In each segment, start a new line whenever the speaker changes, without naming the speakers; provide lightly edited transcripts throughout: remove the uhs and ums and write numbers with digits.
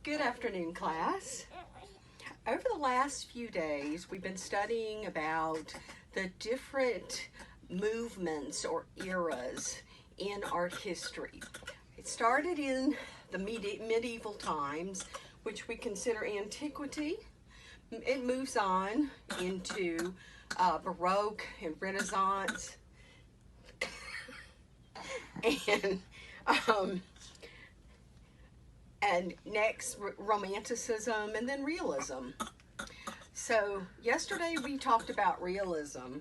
Good afternoon, class. Over the last few days, we've been studying about the different movements or eras in art history. It started in the medieval times, which we consider antiquity. It moves on into Baroque and Renaissance, and and next Romanticism, and then Realism. So yesterday we talked about realism,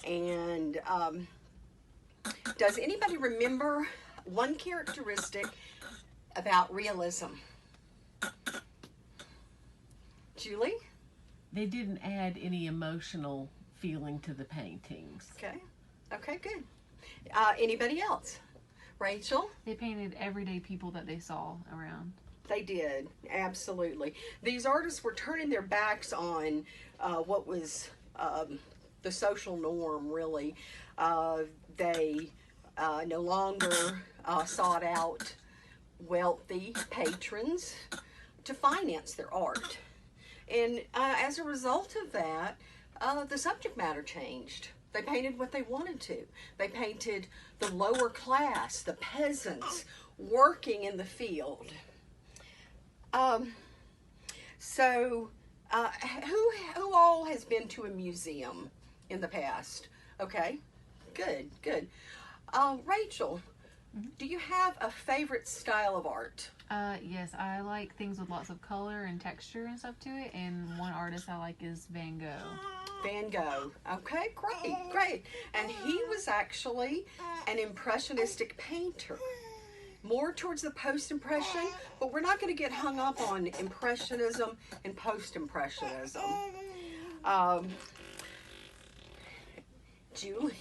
and does anybody remember one characteristic about realism? Julie?
They didn't add any emotional feeling to the paintings.
Okay, good. Anybody else? Rachel?
They painted everyday people that they saw around.
They did, absolutely. These artists were turning their backs on what was the social norm, really. They no longer sought out wealthy patrons to finance their art. And as a result of that, the subject matter changed. They painted what they wanted to. They painted the lower class, the peasants, working in the field. Who all has been to a museum in the past? Okay, good. Rachel, do you have a favorite style of art?
Yes, I like things with lots of color and texture and stuff to it, and one artist I like is Van Gogh.
Van Gogh. Okay, great. And he was actually an impressionistic painter. More towards the post-impression, but we're not going to get hung up on impressionism and post-impressionism. Julie,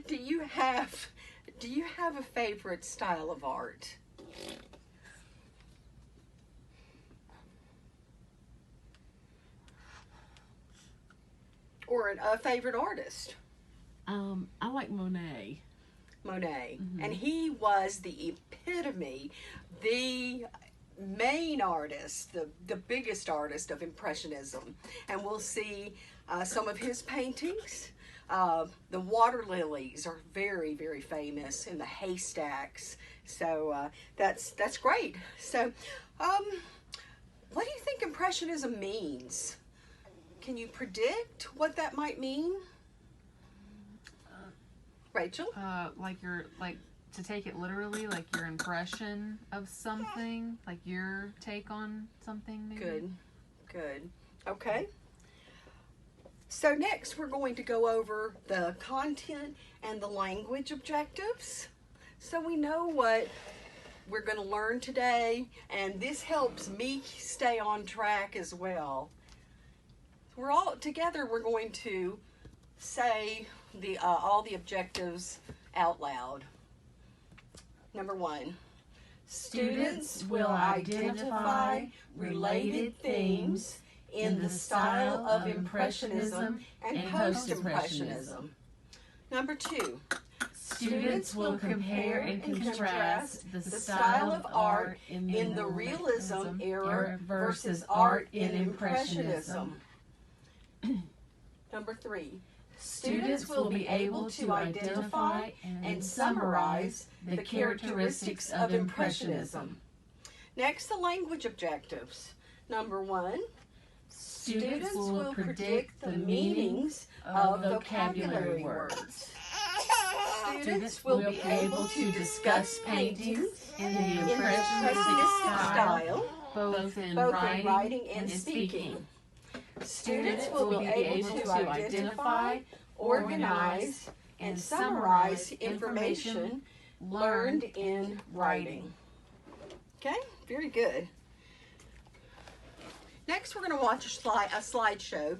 do you have a favorite style of art? Or a favorite artist?
I like Monet.
Monet. And he was the epitome, the main artist, the biggest artist of Impressionism. And we'll see some of his paintings. The water lilies are very, very famous, and the haystacks. So that's great. So what do you think Impressionism means? Can you predict what that might mean? Rachel?
Like to take it literally, like your impression of something, like your take on something, maybe?
Good. Okay. So next we're going to go over the content and the language objectives. So we know what we're going to learn today, and this helps me stay on track as well. We're all together, we're going to say all the objectives out loud. Number 1, students will identify related themes in the style of Impressionism and Post-Impressionism. Number 2,
Students will compare and contrast the
style of art in the Realism era versus art in Impressionism. Number 3, students will be able to identify and summarize the characteristics of Impressionism. Next, the language objectives. Number 1, students will predict the meanings of vocabulary words. Students will be able to discuss paintings in the Impressionist style,
Both in
writing and speaking. Students will be able to identify, organize, and summarize information learned in writing. Okay, very good. Next, we're going to watch a slideshow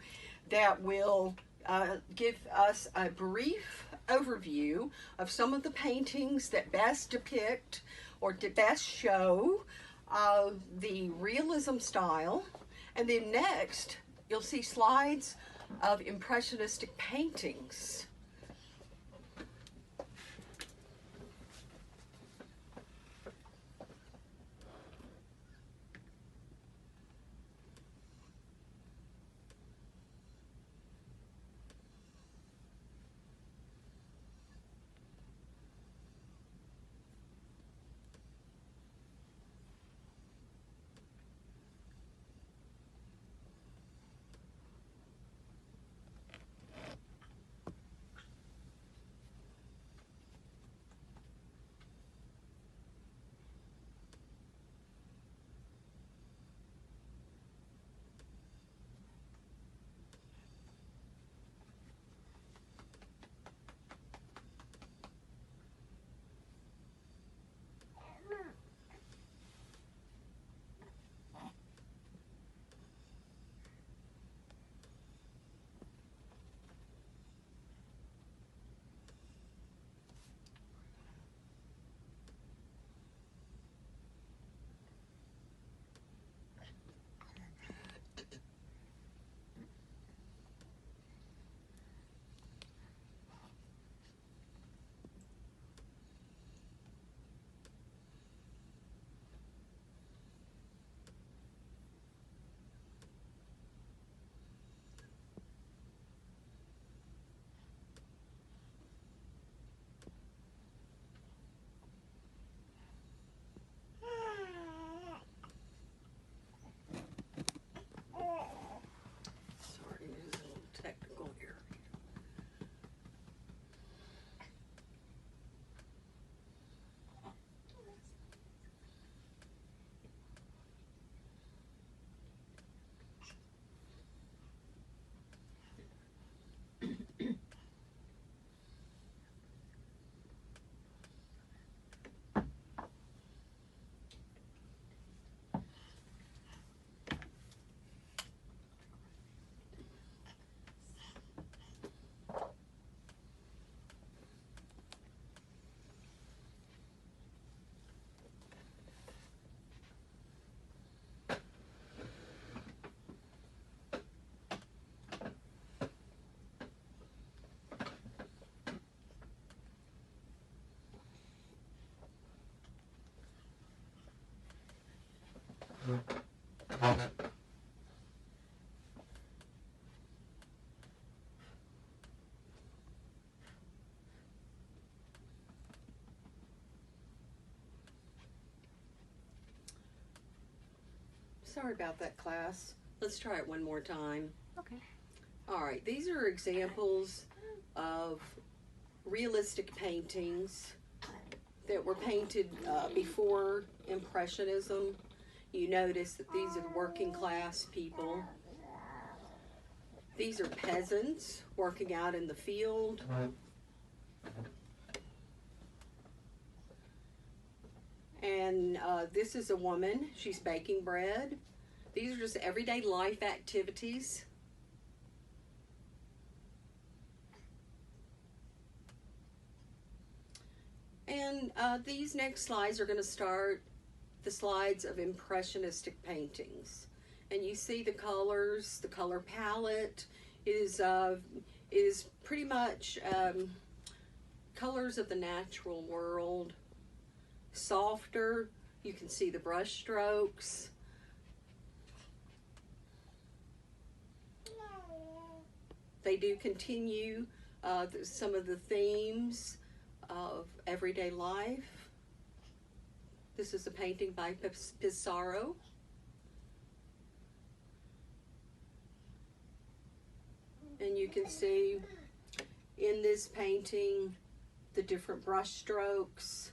that will give us a brief overview of some of the paintings that best depict or best show the realism style. And then next, you'll see slides of impressionistic paintings. Sorry about that, class. Let's try it one more time.
Okay.
All right, these are examples of realistic paintings that were painted before Impressionism. You notice that these are working class people. These are peasants working out in the field. And this is a woman. She's baking bread. These are just everyday life activities. And these next slides are going to start the slides of impressionistic paintings. And you see the colors, the color palette is pretty much colors of the natural world. Softer, you can see the brush strokes. They do continue some of the themes of everyday life. This is a painting by Pissarro. And you can see in this painting the different brush strokes.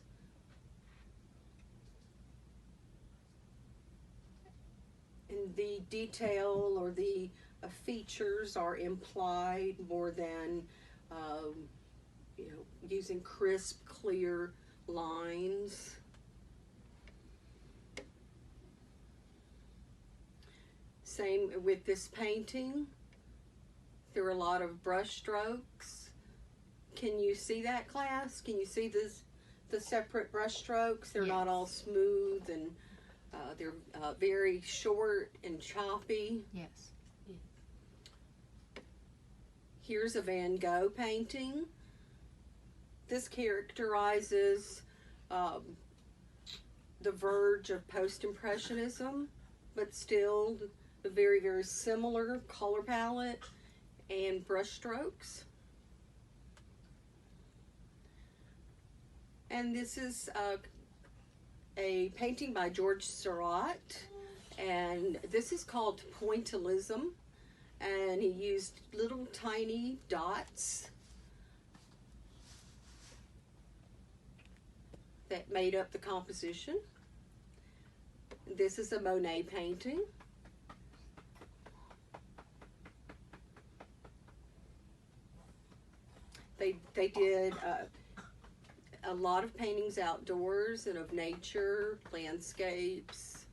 And the detail or the features are implied more than using crisp, clear lines. Same with this painting. There are a lot of brush strokes. Can you see that, class? Can you see the separate brush strokes? They're not all smooth, and they're very short and choppy.
Yes.
Here's a Van Gogh painting. This characterizes the verge of post-impressionism, but still a very, very similar color palette and brush strokes. And this is a painting by George Seurat, and this is called Pointillism, and he used little tiny dots that made up the composition. This is a Monet painting. They did a lot of paintings outdoors and of nature, landscapes.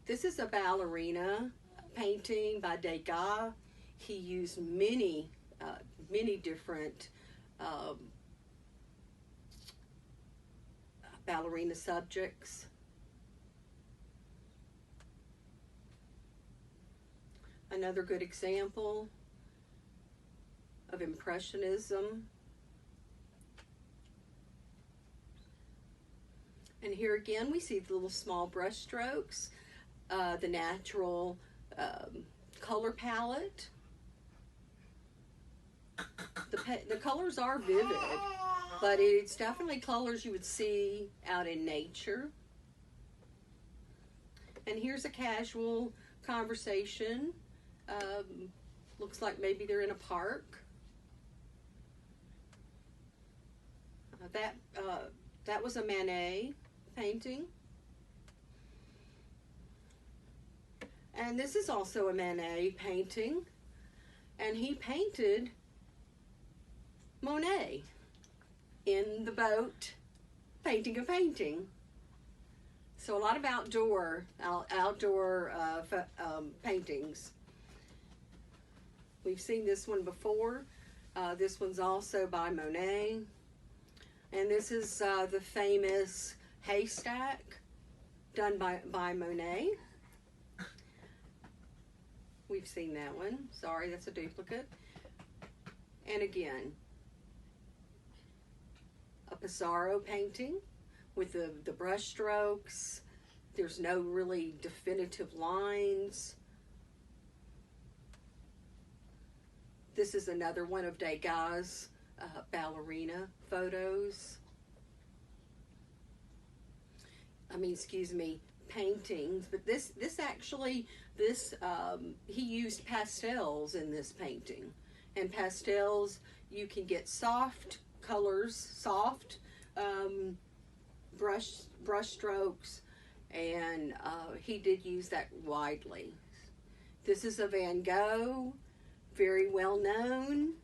This is a ballerina painting by Degas. He used many different ballerina subjects. Another good example of Impressionism. And here again we see the little small brush strokes, the natural color palette. The colors are vivid, but it's definitely colors you would see out in nature. And here's a casual conversation. Looks like maybe they're in a park. That was a Manet painting. And this is also a Manet painting. And he painted Monet in the boat painting a painting. So a lot of outdoor paintings. We've seen this one before. This one's also by Monet. And this is the famous haystack done by Monet. We've seen that one. Sorry, that's a duplicate. And again, a Pissarro painting with the brush strokes There's no really definitive lines. This is another one of Degas' ballerina photos. Paintings. But this he used pastels in this painting. And pastels, you can get soft colors, soft brush strokes, and he did use that widely. This is a Van Gogh, very well known,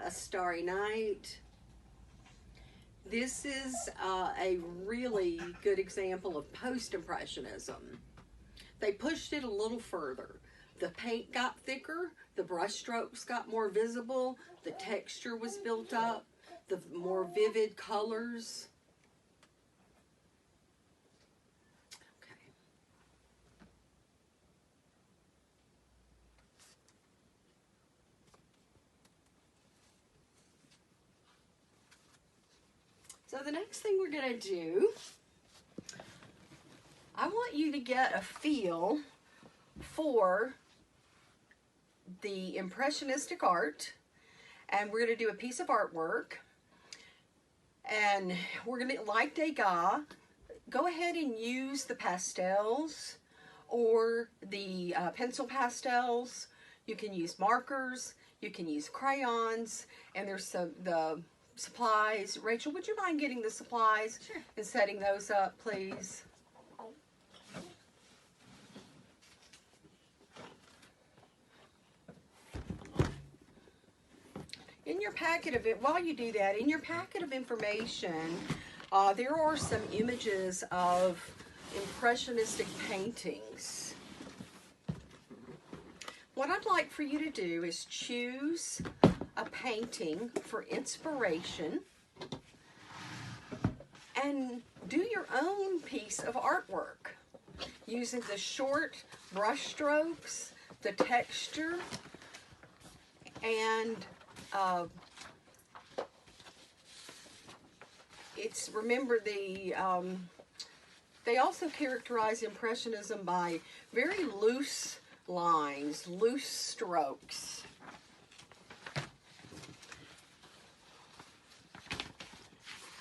A Starry Night. This is a really good example of post-impressionism. They pushed it a little further. The paint got thicker, the brush strokes got more visible, the texture was built up, the more vivid colors. Okay. So the next thing we're going to do, I want you to get a feel for the impressionistic art, and we're going to do a piece of artwork, and we're going to, like Degas, go ahead and use the pastels or the pencil pastels. You can use markers, you can use crayons, and there's the supplies. Rachel, would you mind getting the supplies?
Sure.
And setting those up, please? In your packet of it, while you do that, in your packet of information, there are some images of impressionistic paintings. What I'd like for you to do is choose a painting for inspiration and do your own piece of artwork using the short brush strokes, the texture, and remember they also characterize Impressionism by very loose lines, loose strokes.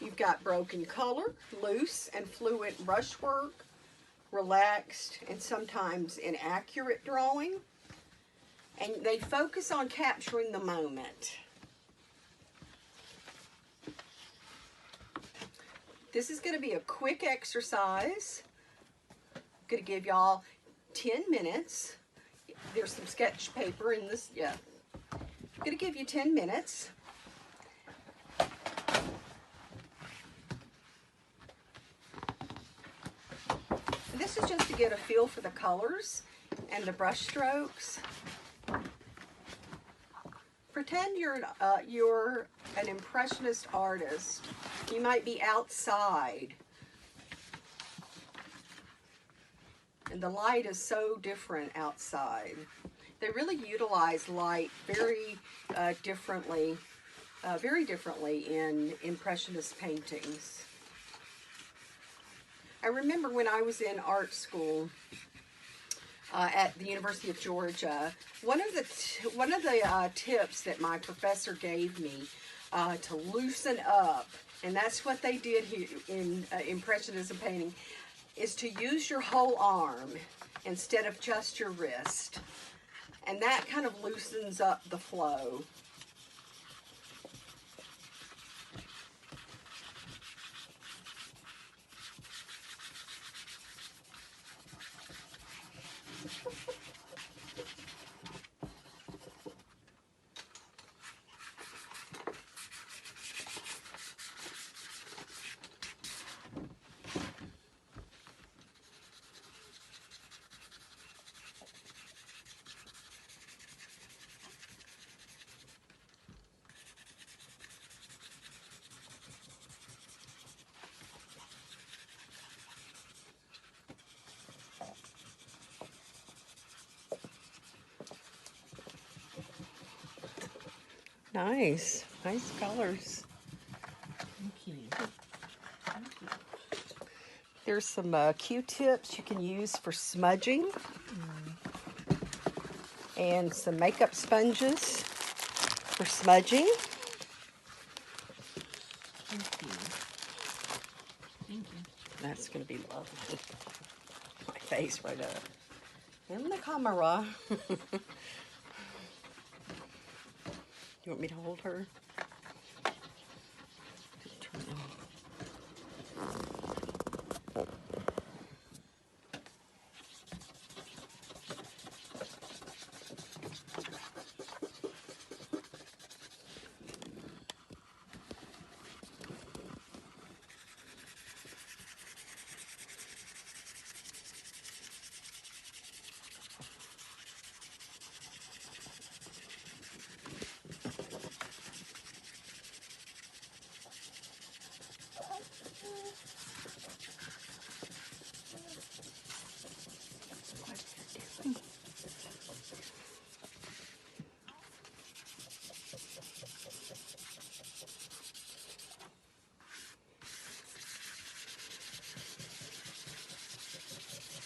You've got broken color, loose and fluent brushwork, relaxed and sometimes inaccurate drawing. And they focus on capturing the moment. This is going to be a quick exercise. I'm going to give y'all 10 minutes. There's some sketch paper in this. Yeah. I'm going to give you 10 minutes. This is just to get a feel for the colors and the brush strokes. Pretend you're an impressionist artist. You might be outside. And the light is so different outside. They really utilize light very differently in Impressionist paintings. I remember when I was in art school at the University of Georgia, one of the tips that my professor gave me to loosen up, and that's what they did here in Impressionism painting, is to use your whole arm instead of just your wrist. And that kind of loosens up the flow. Nice colors.
Thank you. Thank you.
Here's some Q-tips you can use for smudging. And some makeup sponges for smudging.
Thank you. Thank you.
That's going to be lovely. My face right up in the camera. You want me to hold her?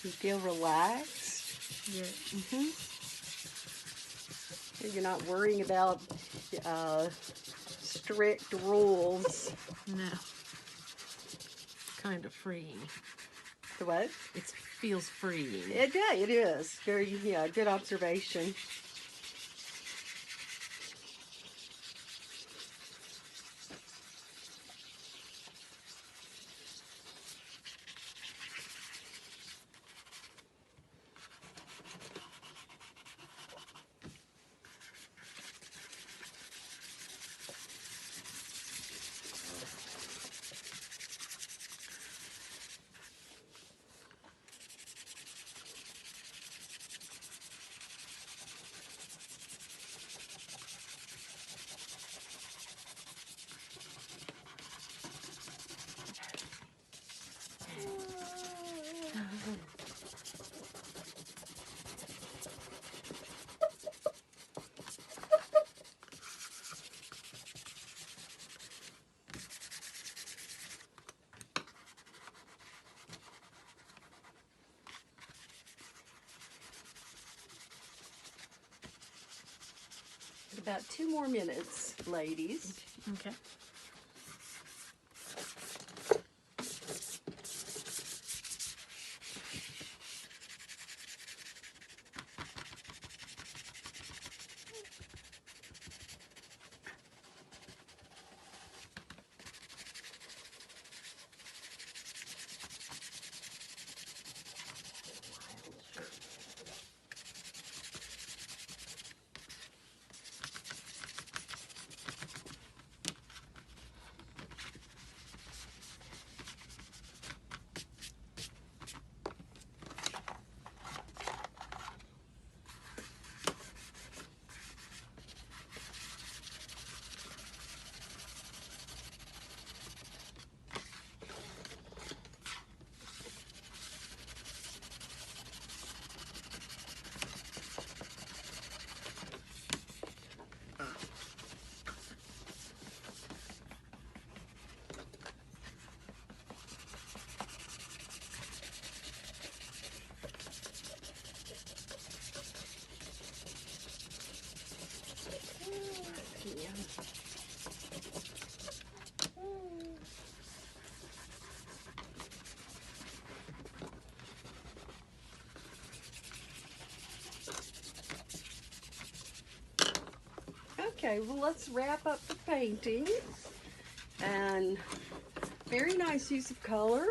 You feel relaxed?
Yeah.
You're not worrying about strict rules.
No. Kind of freeing.
The what?
It feels freeing.
Yeah, it is. Very, yeah, good observation. About 2 more minutes, ladies.
Okay.
Okay, well, let's wrap up the painting. And very nice use of color.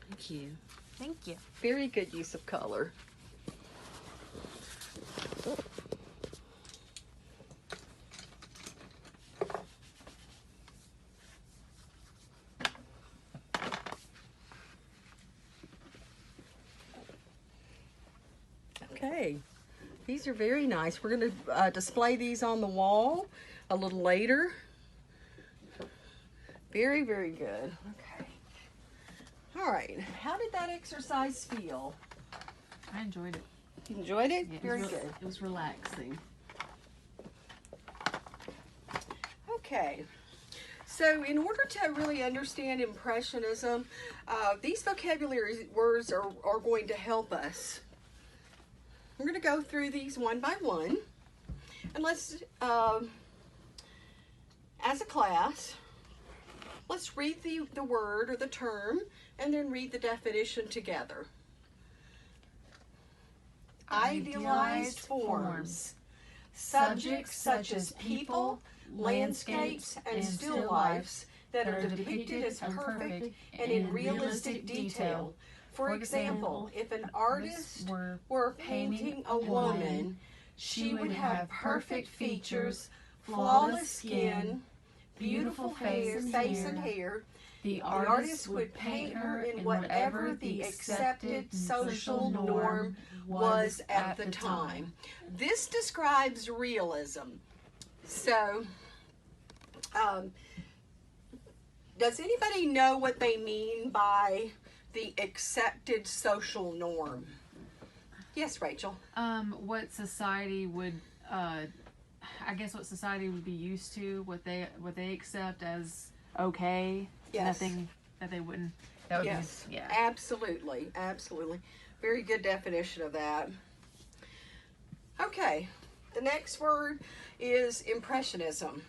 Thank you.
Thank you.
Very good use of color. Okay, these are very nice. We're going to display these on the wall a little later. Very, very good. Okay. All right, how did that exercise feel?
I enjoyed it.
You enjoyed it?
Yeah, it
Very
was
good.
It was relaxing.
Okay, So in order to really understand Impressionism, these vocabulary words are going to help us. I'm going to go through these one by one. And let's, as a class, let's read the word or the term and then read the definition together. Idealized forms. Subjects such as people, landscapes, and still lifes that are depicted as perfect and in realistic detail. For example, if an artist were painting a woman, she would have perfect features, flawless skin, beautiful face and hair. The artist would paint her in whatever the accepted social norm was at the time. This describes realism. So, does anybody know what they mean by the accepted social norm? Yes, Rachel.
What society would, I guess, what society would be used to, what they accept as okay.
Yes.
Nothing that they wouldn't. That would
Yes.
be, yeah.
Absolutely. Absolutely. Very good definition of that. Okay. The next word is Impressionism.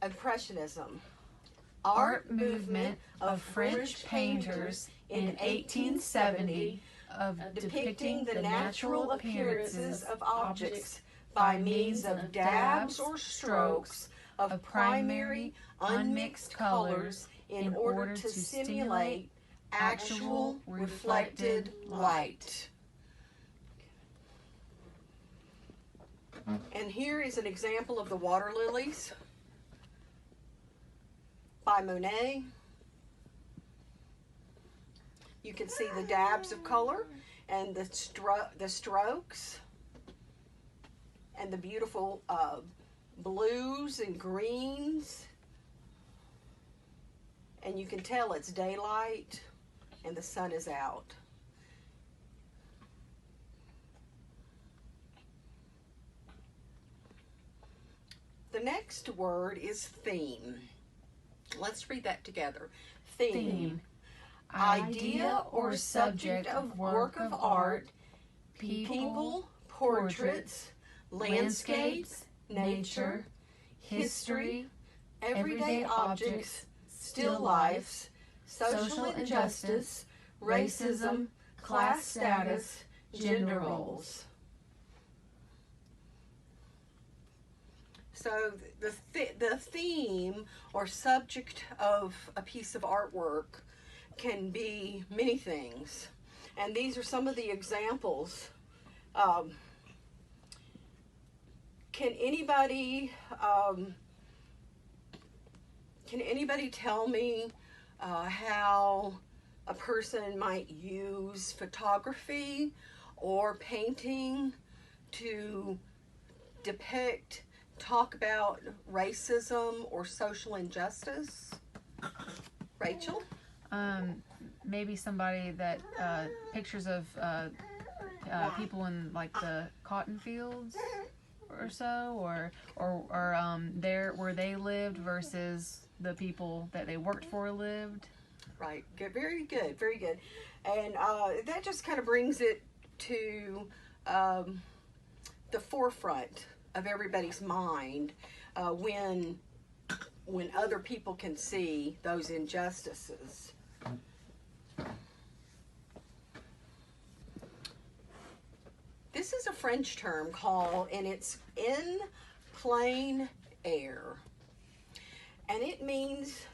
Impressionism.
Art movement of French painters in 1870 of
depicting the natural appearances of objects by means of dabs or strokes of primary unmixed colors in order to simulate actual reflected light. And here is an example of the water lilies by Monet. You can see the dabs of color and the strokes and the beautiful blues and greens. And you can tell it's daylight and the sun is out. The next word is theme. Let's read that together. Theme. Idea or subject of work of art, people, portraits, landscapes, nature, history, everyday objects, still lifes, social injustice, racism, class status, gender roles. So the theme or subject of a piece of artwork can be many things. And these are some of the examples. Can anybody tell me how a person might use photography or painting to talk about racism or social injustice? Rachel?
Maybe somebody that pictures of people in like the cotton fields or so, or there where they lived versus the people that they worked for lived.
Right. Good. Very good. Very good. And that just kind of brings it to the forefront of everybody's mind when other people can see those injustices. This is a French term and it's in plein air. And it means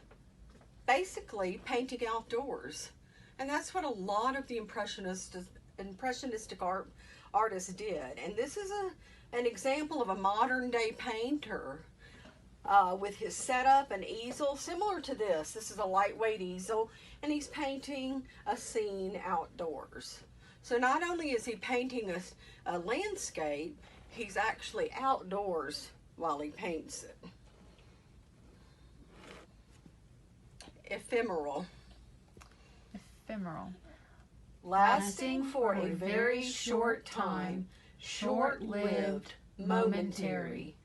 basically painting outdoors. And that's what a lot of the impressionistic artists did. And this is an example of a modern day painter with his setup and easel similar to this. This is a lightweight easel, and he's painting a scene outdoors. So not only is he painting a landscape, he's actually outdoors while he paints it. Ephemeral.
Ephemeral.
Lasting for a very short time, short-lived, momentary.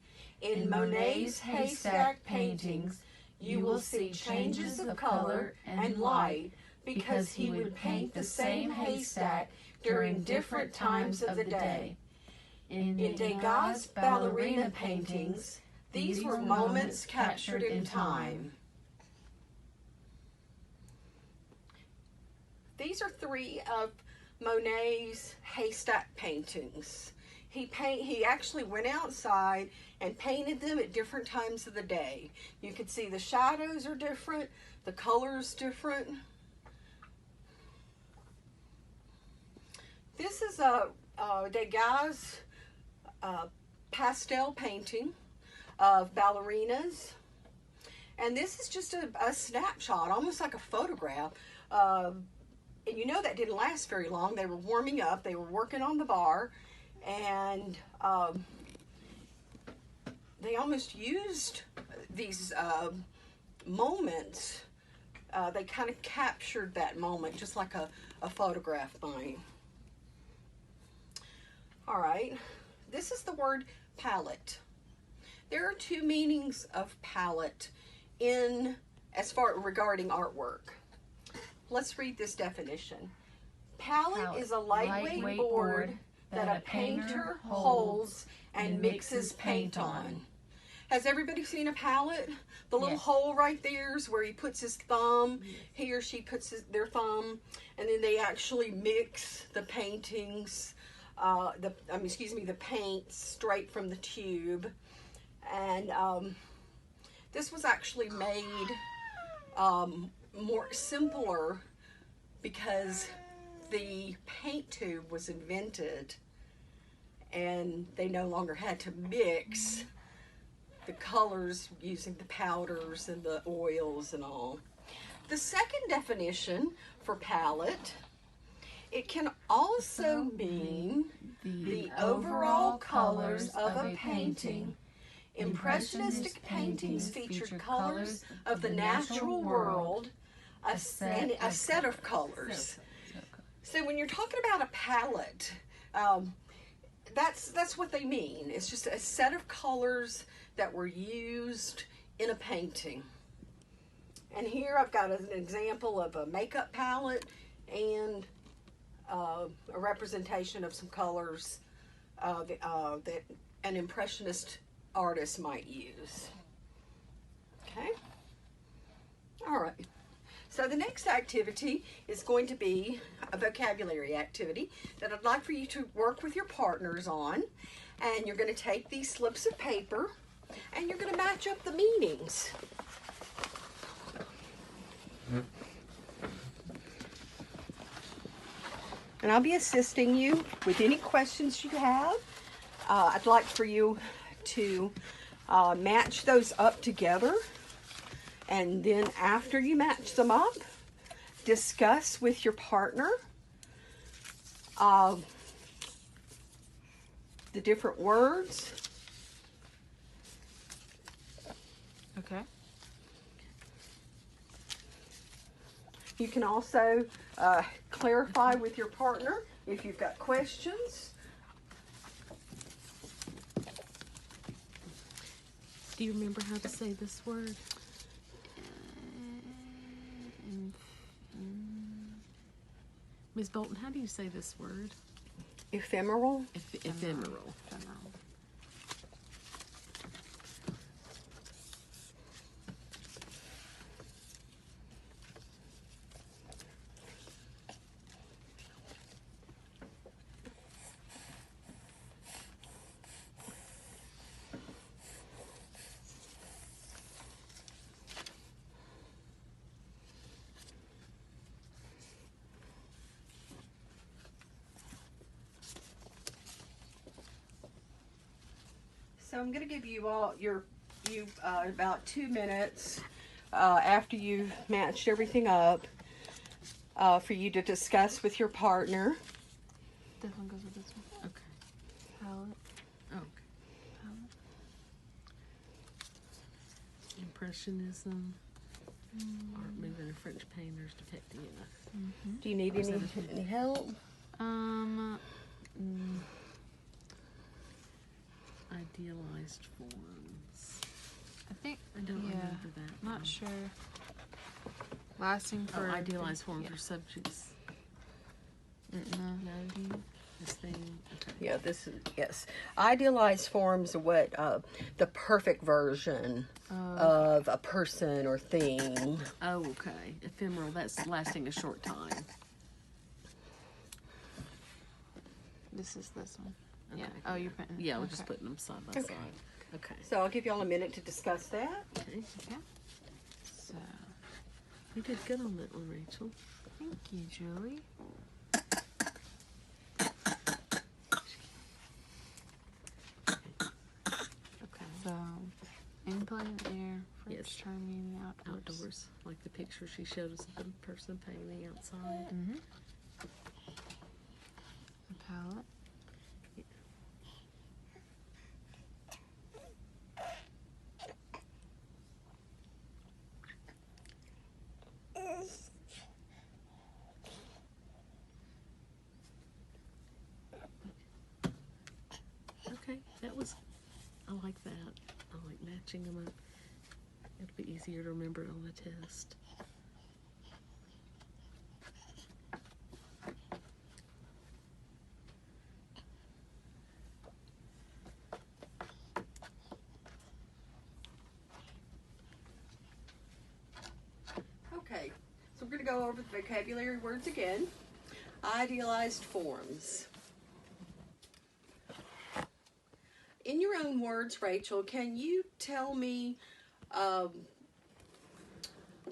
In Monet's haystack paintings, you will see changes of color and light because he would paint the same haystack during different times of the day. In Degas' ballerina paintings, these were moments captured in time. These are 3 of Monet's haystack paintings. He actually went outside and painted them at different times of the day. You can see the shadows are different, the colors different. This is a Degas pastel painting of ballerinas. And this is just a snapshot, almost like a photograph. And you know that didn't last very long. They were warming up. They were working on the bar. And they almost used these moments. They kind of captured that moment, just like a photograph might. All right. This is the word palette. There are 2 meanings of palette as far regarding artwork. Let's read this definition. Palette is a lightweight board that a painter holds and mixes paint on. Has everybody seen a palette? The little hole right there is where he puts his thumb. He or she puts their thumb, and then they actually mix the paintings. The paint straight from the tube. And this was actually made more simpler because the paint tube was invented and they no longer had to mix the colors using the powders and the oils and all. The second definition for palette, it can also mean the overall colors of a painting. Impressionistic paintings featured colors of the natural world, a set of colors. So when you're talking about a palette, that's what they mean. It's just a set of colors that were used in a painting. And here I've got an example of a makeup palette and a representation of some colors that an impressionist artist might use. Okay? All right. So the next activity is going to be a vocabulary activity that I'd like for you to work with your partners on. And you're going to take these slips of paper and you're going to match up the meanings. And I'll be assisting you with any questions you have. I'd like for you to match those up together. And then after you match them up, discuss with your partner the different words.
Okay.
You can also clarify with your partner if you've got questions.
Do you remember how to say this word? Ms. Bolton, how do you say this word?
Ephemeral.
Ephemeral.
So I'm going to give you all about 2 minutes after you've matched everything up for you to discuss with your partner.
This one goes with this one.
Okay.
Palette.
Okay. Impressionism. Art moving of French painters depicting it.
Do you need any help?
Idealized forms.
I think.
I don't
Yeah.
remember that.
Not
one.
sure. Lasting for.
Idealized forms
yeah.
or subjects.
No.
Noting. This thing. Okay.
Yeah, this is, yes. Idealized forms are what, the perfect version of a person or thing.
Oh, okay. Ephemeral. That's lasting a short time.
This is this one.
Okay.
Yeah. Oh, you're putting.
Yeah, we're
okay.
just putting them side by side. Okay.
So I'll give y'all a minute to discuss that.
Okay.
Okay. So,
You did good on that one, Rachel.
thank you, Julie.
Okay.
So, input in air, French
Yes.
timing, outdoors.
Outdoors, like the picture she showed us of the person painting outside.
Mm-hmm. The palette.
Okay, that was. I like that. I like matching them up. It'll be easier to remember it on the test.
Okay, so we're going to go over the vocabulary words again. Idealized forms. In your own words, Rachel, can you tell me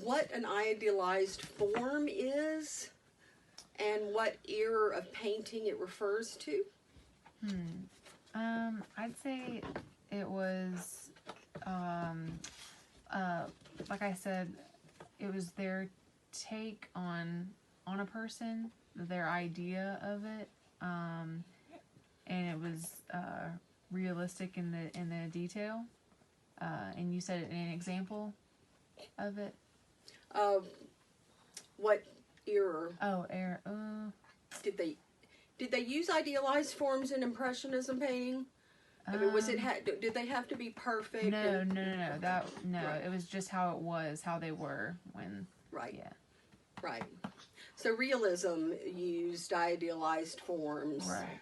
what an idealized form is and what era of painting it refers to?
I'd say it was, like I said, it was their take on a person, their idea of it, and it was realistic in the detail. And you said an example of it.
What era
Oh, air.
did they use idealized forms in Impressionism painting? I mean, was it did they have to be perfect?
No. That
Right.
It was just how it was, how they were when.
Right.
Yeah.
Right. So realism used idealized forms.
Right.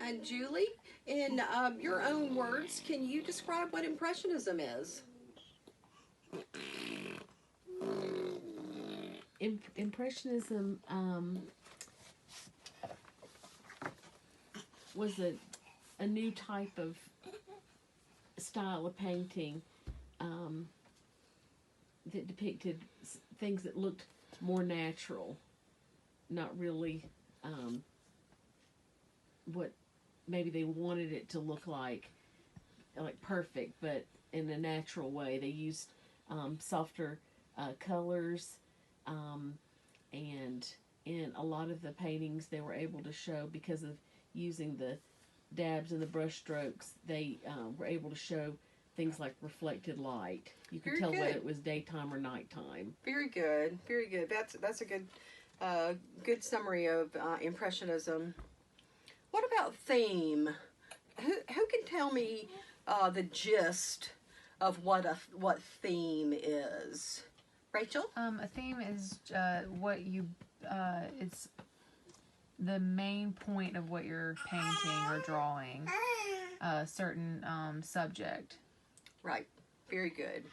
And Julie, in your own words, can you describe what Impressionism is?
Impressionism was a new type of style of painting that depicted things that looked more natural, not really what maybe they wanted it to look like perfect, but in a natural way. They used softer colors, and in a lot of the paintings they were able to show, because of using the dabs and the brush strokes, they were able to show things like reflected light. You could
Very
tell whether
good.
it was daytime or nighttime.
Very good. Very good. That's a good summary of Impressionism. What about theme? Who can tell me the gist of what theme is? Rachel?
A theme is what you. It's the main point of what you're painting or drawing. A certain subject.
Right. Very good.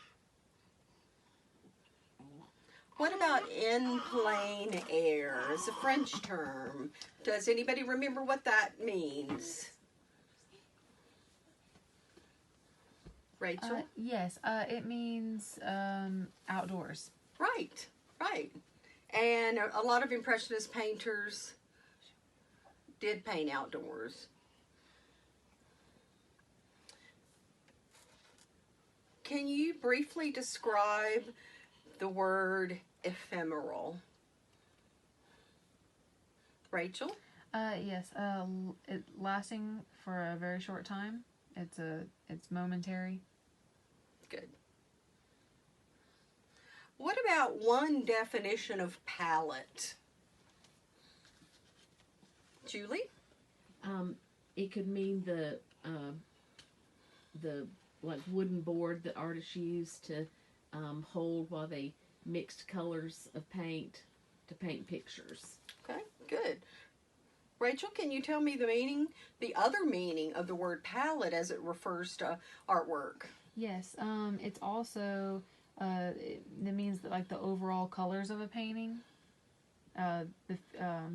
What about in plein air? It's a French term. Does anybody remember what that means? Rachel?
Yes. It means outdoors.
Right. Right. And a lot of Impressionist painters did paint outdoors. Can you briefly describe the word ephemeral? Rachel?
Yes. It lasting for a very short time. It's momentary.
Good. What about one definition of palette? Julie?
It could mean the like wooden board that artists use to hold while they mixed colors of paint to paint pictures.
Okay, good. Rachel, can you tell me the other meaning of the word palette as it refers to artwork?
Yes, it's also it means that like the overall colors of a painting. The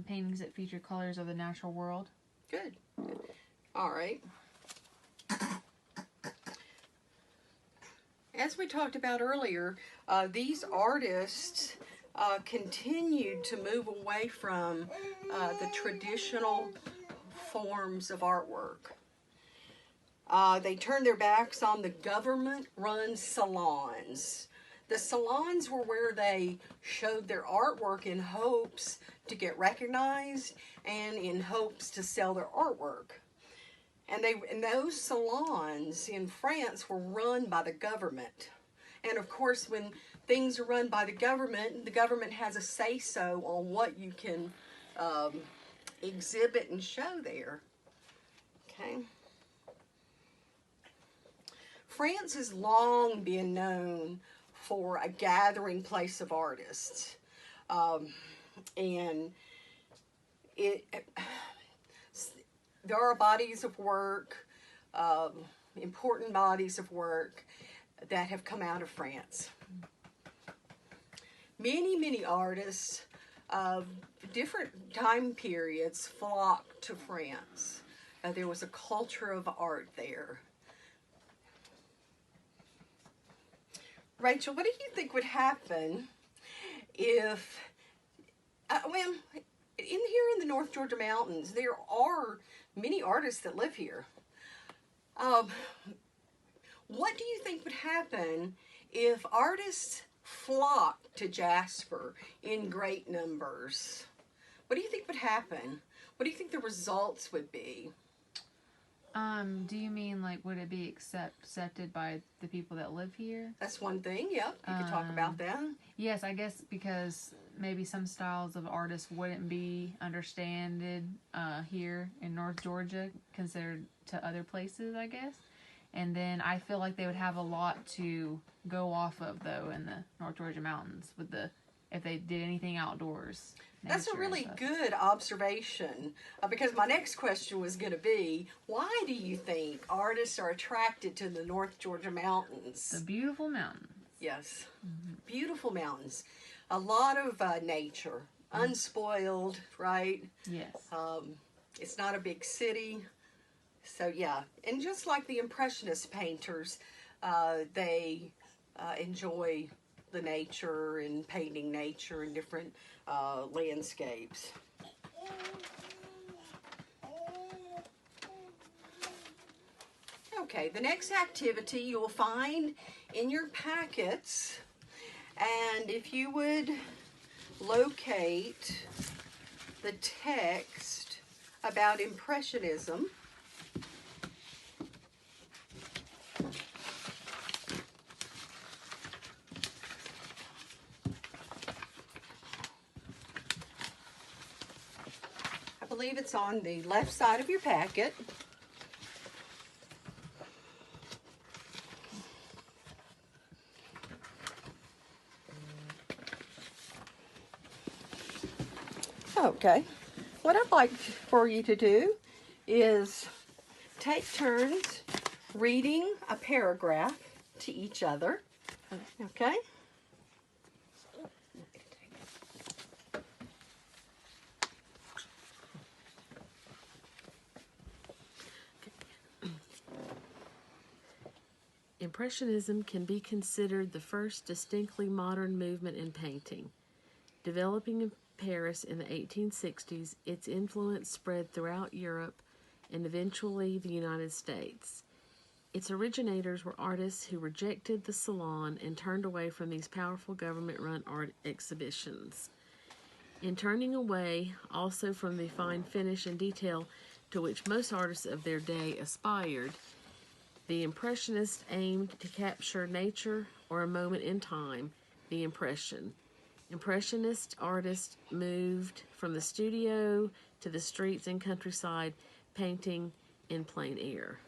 paintings that feature colors of the natural world.
Good. All right. As we talked about earlier, these artists continued to move away from the traditional forms of artwork. They turned their backs on the government-run salons. The salons were where they showed their artwork in hopes to get recognized and in hopes to sell their artwork. And those salons in France were run by the government. And of course, when things are run by the government has a say-so on what you can exhibit and show there. Okay. France has long been known for a gathering place of artists. And there are bodies of work, important bodies of work that have come out of France. Many artists of different time periods flocked to France. There was a culture of art there. Rachel, what do you think would happen if, here in the North Georgia mountains, there are many artists that live here. What do you think would happen if artists flocked to Jasper in great numbers? What do you think would happen? What do you think the results would be?
Do you mean like would it be accepted by the people that live here?
That's one thing, yep. You could talk about that.
Yes, I guess because maybe some styles of artists wouldn't be understood here in North Georgia compared to other places, I guess. And then I feel like they would have a lot to go off of though in the North Georgia mountains if they did anything outdoors.
That's a really good observation because my next question was going to be, why do you think artists are attracted to the North Georgia mountains?
The beautiful mountains.
Yes, beautiful mountains. A lot of nature, unspoiled, right?
Yes.
It's not a big city. So yeah, and just like the Impressionist painters, they enjoy the nature and painting nature and different landscapes. Okay, the next activity you will find in your packets, and if you would locate the text about Impressionism. I believe it's on the left side of your packet. Okay, what I'd like for you to do is take turns reading a paragraph to each other, okay?
Impressionism can be considered the first distinctly modern movement in painting. Developing in Paris in the 1860s, its influence spread throughout Europe and eventually the United States. Its originators were artists who rejected the salon and turned away from these powerful government-run art exhibitions. In turning away also from the fine finish and detail to which most artists of their day aspired, the Impressionists aimed to capture nature or a moment in time, the impression. Impressionist artists moved from the studio to the streets and countryside, painting in plein air.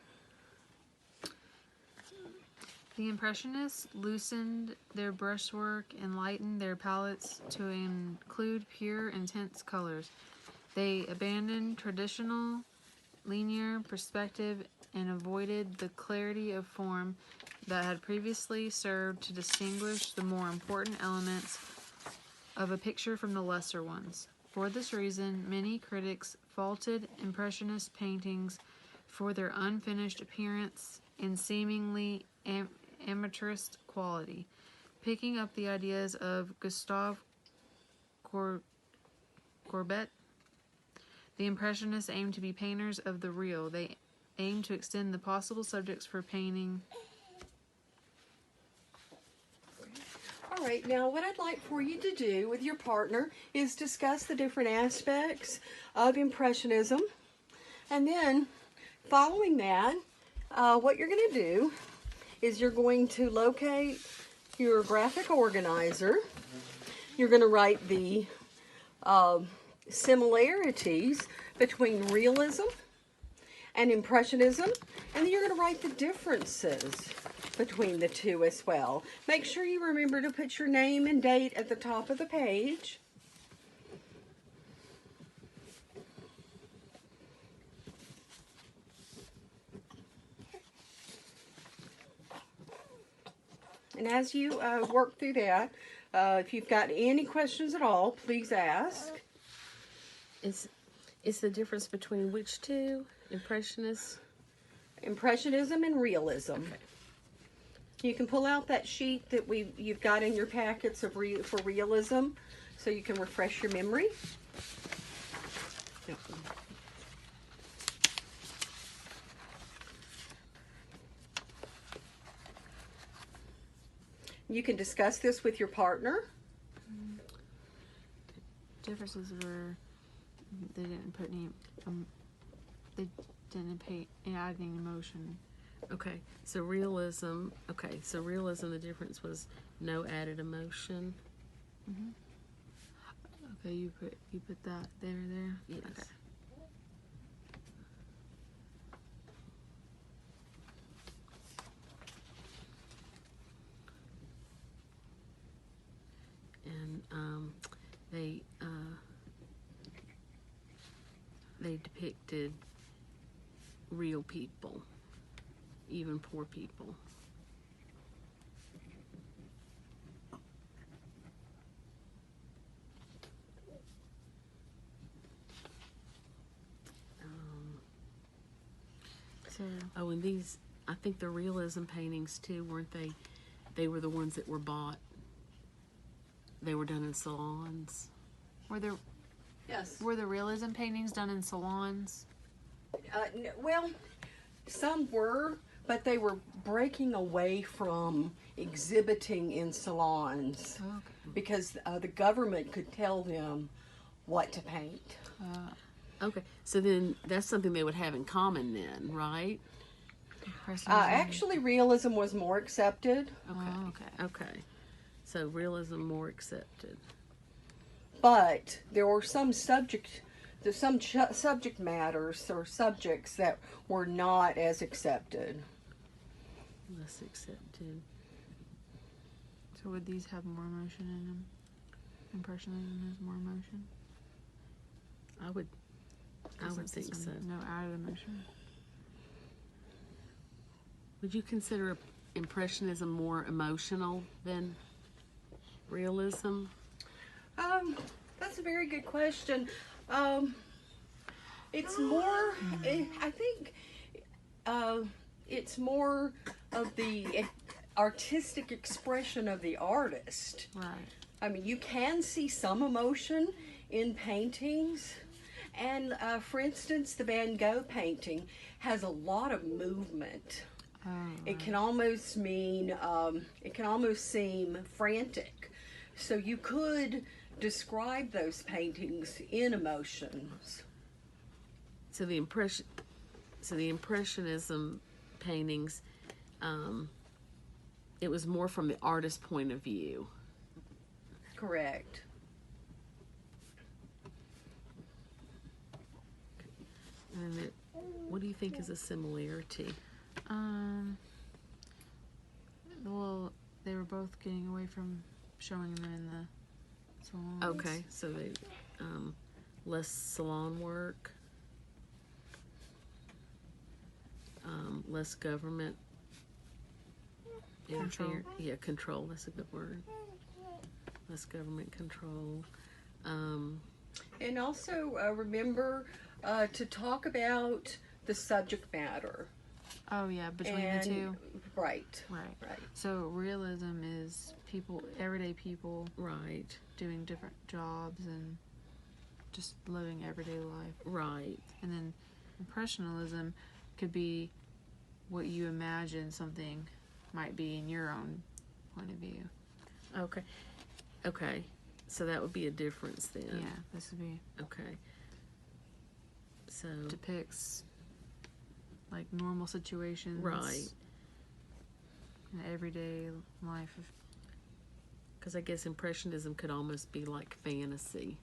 The Impressionists loosened their brushwork and lightened their palettes to include pure, intense colors. They abandoned traditional linear perspective and avoided the clarity of form that had previously served to distinguish the more important elements of a picture from the lesser ones. For this reason, many critics faulted Impressionist paintings for their unfinished appearance and seemingly amateurist quality. Picking up the ideas of Gustave Courbet, the Impressionists aimed to be painters of the real. They aimed to extend the possible subjects for painting.
All right, now what I'd like for you to do with your partner is discuss the different aspects of Impressionism. And then, following that, what you're going to do is you're going to locate your graphic organizer. You're going to write the similarities between realism and Impressionism, and then you're going to write the differences between the two as well. Make sure you remember to put your name and date at the top of the page. And as you work through that, if you've got any questions at all, please ask.
Is the difference between which two?
Impressionism and realism. Okay. You can pull out that sheet that you've got in your packets for realism, so you can refresh your memory. Yep. You can discuss this with your partner.
Differences were they didn't put any they didn't add any emotion.
Okay, so realism. Okay, so realism. The difference was no added emotion.
Mm-hmm. Okay, you put that there.
Yes.
Okay.
And they depicted real people, even poor people. And these, I think the realism paintings too, weren't they? They were the ones that were bought. They were done in salons.
Yes.
Were the realism paintings done in salons?
Well, some were, but they were breaking away from exhibiting in salons.
Okay.
Because the government could tell them what to paint.
Okay, so then that's something they would have in common then, right?
Actually, realism was more accepted.
Okay. So realism more accepted.
But there were some subject matters or subjects that were not as accepted.
Less accepted.
So would these have more emotion in them? Impressionism has more emotion?
I would think so.
No added emotion.
Would you consider Impressionism more emotional than realism?
That's a very good question. It's more, I think, it's more of the artistic expression of the artist.
Right.
I mean, you can see some emotion in paintings. And, for instance, the Van Gogh painting has a lot of movement.
Oh,
It can almost mean, it can almost seem frantic. So you could describe those paintings in emotions.
So the Impressionism paintings, it was more from the artist's point of view.
Correct.
And then what do you think is a similarity?
Well, they were both getting away from showing them in the salons.
Okay, so they less salon work, less government
Control.
Yeah, control. That's a good word. Less government control.
And also remember to talk about the subject matter.
Oh yeah, between
And,
the two.
Right.
Right.
Right.
So realism is people, everyday people,
Right.
doing different jobs and just living everyday life.
Right.
And then impressionism could be what you imagine something might be in your own point of view.
Okay. Okay. So that would be a difference then.
Yeah, this would be
Okay. So
depicts like normal situations,
right.
in everyday life.
Because I guess impressionism could almost be like fantasy.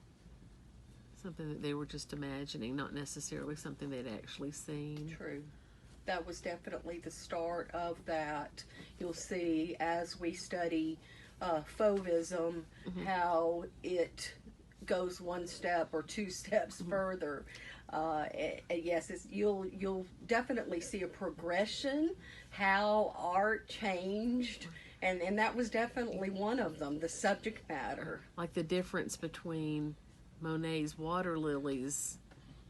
Something that they were just imagining, not necessarily something they'd actually seen.
True. That was definitely the start of that. You'll see as we study Fauvism how it goes one step or two steps further. Yes, you'll definitely see a progression, how art changed, and that was definitely one of them, the subject matter.
Like the difference between Monet's Water Lilies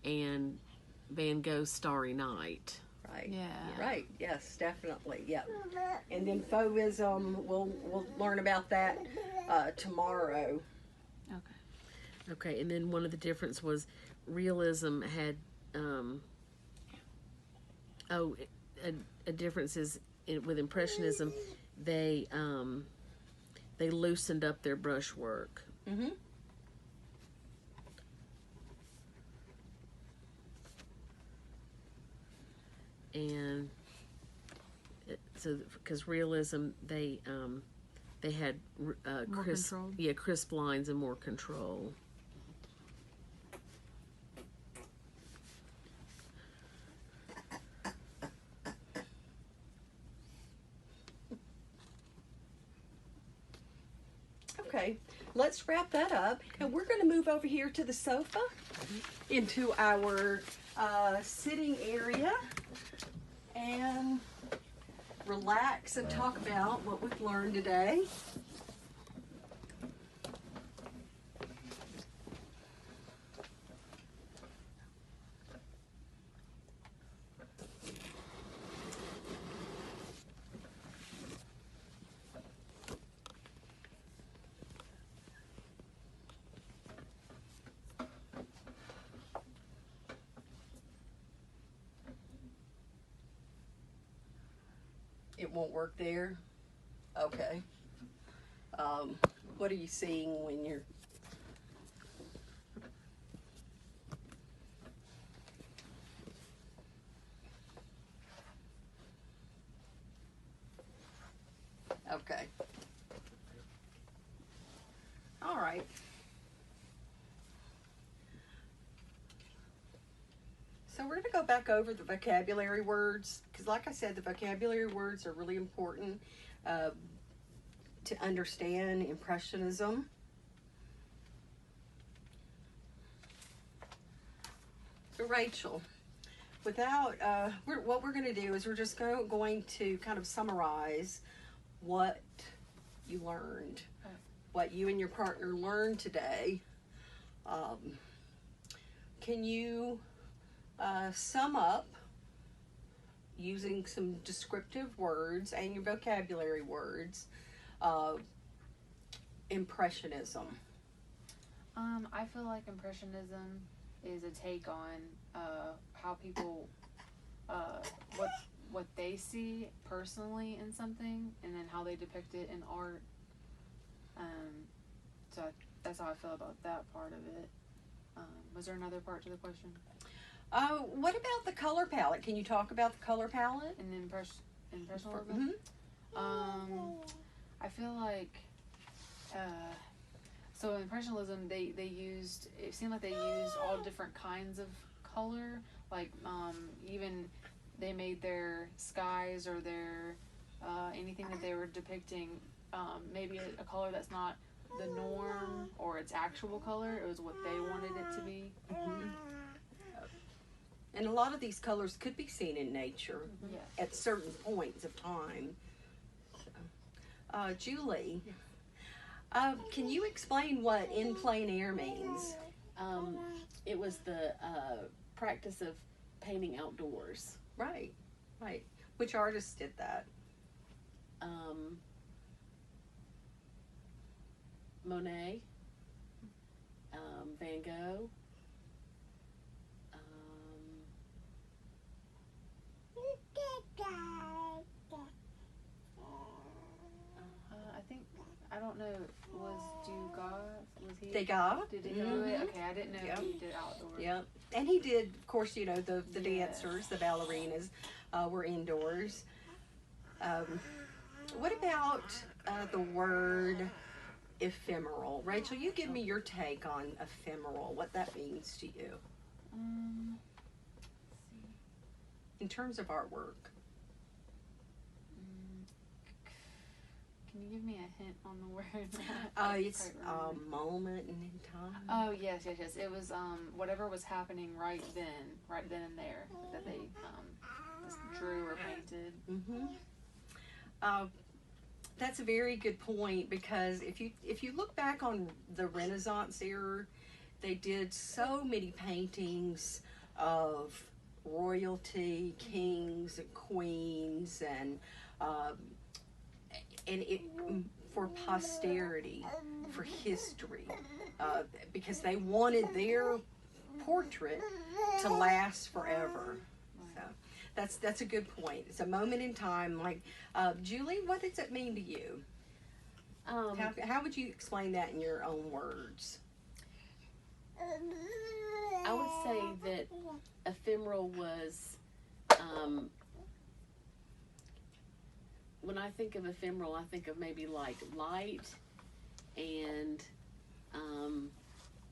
and Van Gogh's Starry Night.
Right.
Yeah.
Right. Yes, definitely. Yep. And then Fauvism, we'll learn about that tomorrow.
Okay.
Okay, and then one of the difference was realism had a difference is with impressionism they loosened up their brushwork.
Mm-hmm.
And so because realism they had
More
crisp,
control?
yeah, crisp lines and more control.
Okay, let's wrap that up. And we're going to move over here to the sofa into our sitting area and relax and talk about what we've learned today. It won't work there? Okay. What are you seeing when you're... Okay. All right. So we're going to go back over the vocabulary words because, like I said, the vocabulary words are really important to understand Impressionism. So Rachel, without what we're going to do is we're just going to kind of summarize what you learned, what you and your partner learned today. Can you sum up using some descriptive words and your vocabulary words Impressionism?
I feel like Impressionism is a take on how people what they see personally in something, and then how they depict it in art. So that's how I feel about that part of it. Was there another part to the question?
What about the color palette? Can you talk about the color palette?
And impressionism?
Mm-hmm.
I feel like So Impressionism, they used, it seemed like they used all different kinds of color, like even they made their skies or their anything that they were depicting, maybe a color that's not the norm or its actual color. It was what they wanted it to be.
Mhm. And a lot of these colors could be seen in nature
Yes.
at certain points of time. So, Julie, can you explain what in plein air means?
It was the practice of painting outdoors.
Right, right. Which artist did that?
Monet, Van Gogh,
I think, I don't know, was Degas, was he?
Degas.
Did he do
Mhm.
it? Okay, I didn't know
Yep.
he did outdoors.
Yep. And he did, of course, you know, the
Yeah.
dancers, the ballerinas were indoors. What about the word ephemeral? Rachel, you give me your take on ephemeral, what that means to you in terms of artwork.
Can you give me a hint on the word?
It's a moment in time.
Oh yes. It was whatever was happening right then and there that they just drew or painted.
That's a very good point, because if you look back on the Renaissance era, they did so many paintings of royalty, kings and queens, and it for posterity, for history, because they wanted their portrait to last forever. So that's a good point. It's a moment in time. Like, Julie, what does it mean to you? How would you explain that in your own words?
I would say that ephemeral was, when I think of ephemeral, I think of maybe like light and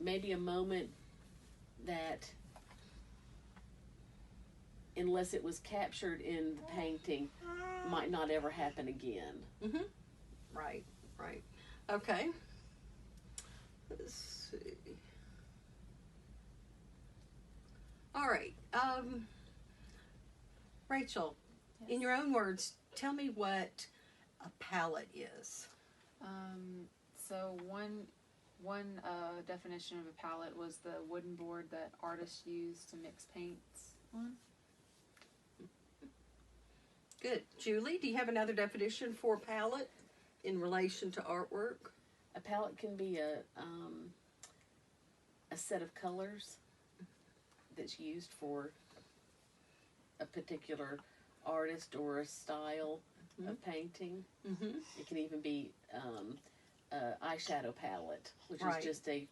maybe a moment that, unless it was captured in the painting, might not ever happen again.
Mm-hmm. Right. Okay. Let's see. All right. Rachel,
Yes.
in your own words, tell me what a palette is.
So one definition of a palette was the wooden board that artists use to mix paints on.
Good. Julie, do you have another definition for palette in relation to artwork?
A palette can be a set of colors that's used for a particular artist or a style of painting.
Mm-hmm.
It can even be eyeshadow palette, which
Right.
is just a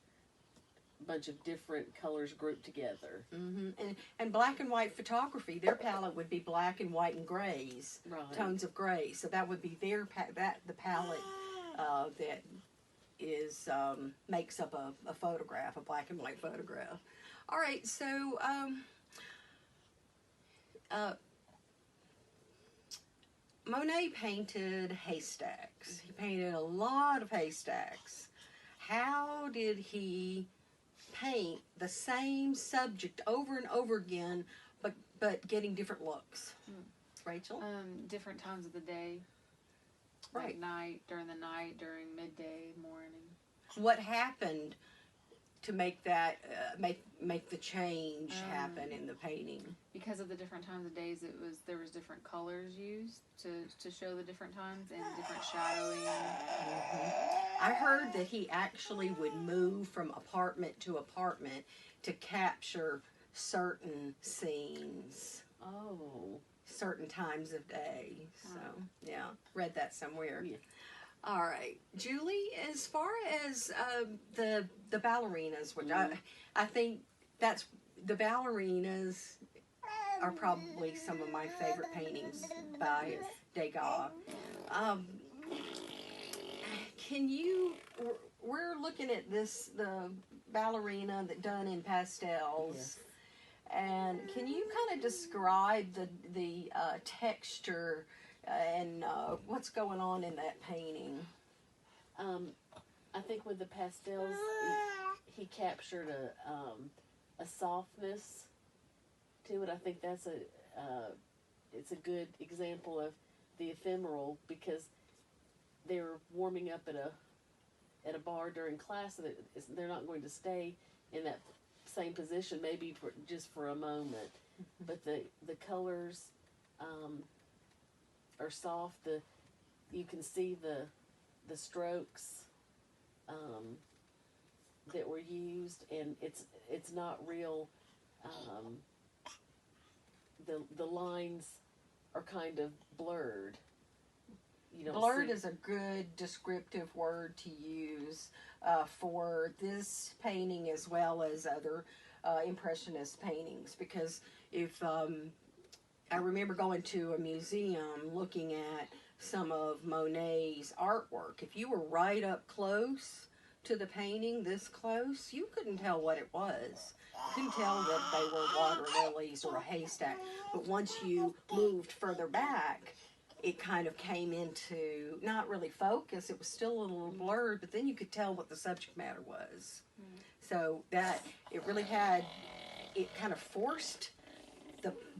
bunch of different colors grouped together.
Mm-hmm. And black and white photography, their palette would be black and white and grays,
Right.
tones of gray. So that would be their the palette that is makes up a photograph, a black and white photograph. All right, so Monet painted haystacks. He painted a lot of haystacks. How did he paint the same subject over and over again, but getting different looks? Rachel?
Different times of the day.
Right.
Like night, during the night, during midday, morning.
What happened to make that make the change happen in the painting?
Because of the different times of days, there was different colors used to show the different times and different shadowing.
I heard that he actually would move from apartment to apartment to capture certain scenes,
Oh.
certain times of day. So, yeah, read that somewhere.
Yeah.
All right, Julie, as far as the ballerinas, which I think that's the ballerinas are probably some of my favorite paintings by Degas. can you, we're looking at this, the ballerina that done in pastels.
Yes.
And can you kind of describe the texture and what's going on in that painting?
I think with the pastels, he captured a softness to it. I think that's it's a good example of the ephemeral, because they're warming up at a bar during class, and they're not going to stay in that same position, maybe just for a moment. But the colors are soft. You can see the strokes that were used, and it's not real. The lines are kind of blurred. You don't
Blurred
see-
is a good descriptive word to use for this painting as well as other Impressionist paintings, because if I remember going to a museum looking at some of Monet's artwork, if you were right up close to the painting, this close, you couldn't tell what it was. You couldn't tell that they were water lilies or a haystack. But once you moved further back, it kind of came into not really focus. It was still a little blurred, but then you could tell what the subject matter was. So that it really had, it kind of forced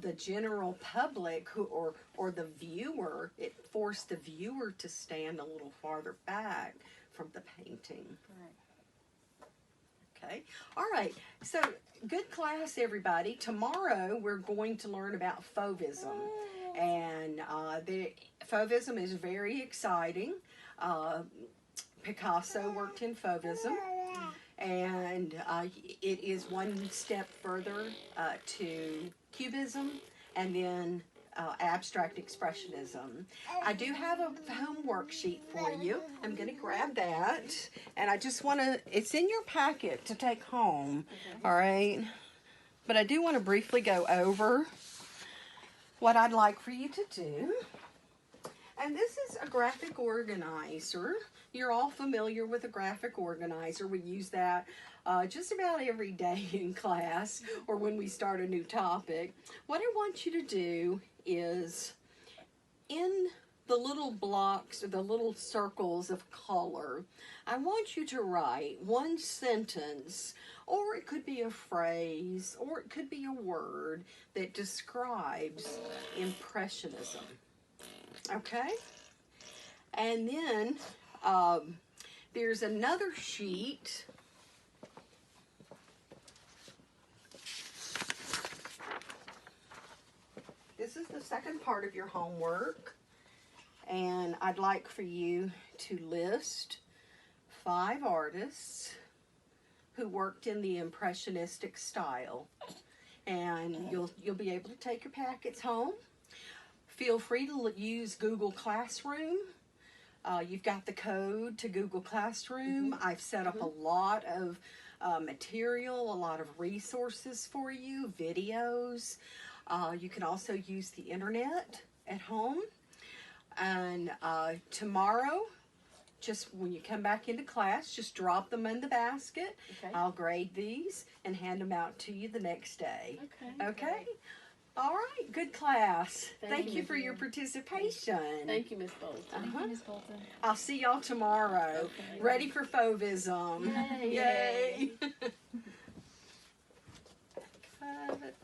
the general public or the viewer, it forced the viewer to stand a little farther back from the painting. Okay. All right. So good class, everybody. Tomorrow we're going to learn about Fauvism. And the Fauvism is very exciting. Picasso worked in Fauvism, and it is one step further to Cubism, and then abstract expressionism. I do have a home worksheet for you. I'm going to grab that, and I just want to, it's in your packet to take home, all right? But I do want to briefly go over what I'd like for you to do. And this is a graphic organizer. You're all familiar with a graphic organizer. We use that just about every day in class or when we start a new topic. What I want you to do is, in the little blocks or the little circles of color, I want you to write one sentence, or it could be a phrase, or it could be a word that describes Impressionism. Okay? And then there's another sheet. This is the second part of your homework. And I'd like for you to list 5 artists who worked in the Impressionistic style. And you'll be able to take your packets home. Feel free to use Google Classroom. You've got the code to Google Classroom. I've set up a lot of material, a lot of resources for you, videos. You can also use the internet at home. And tomorrow, just when you come back into class, just drop them in the basket.
Okay.
I'll grade these and hand them out to you the next day.
Okay.
Okay? All right, good class. Thank you
you.
for your participation.
Thank you, Miss Bolton.
Thank you, Ms. Bolton.
I'll see y'all tomorrow.
Okay.
Ready for Fauvism.
Yay.
Yay. Cut.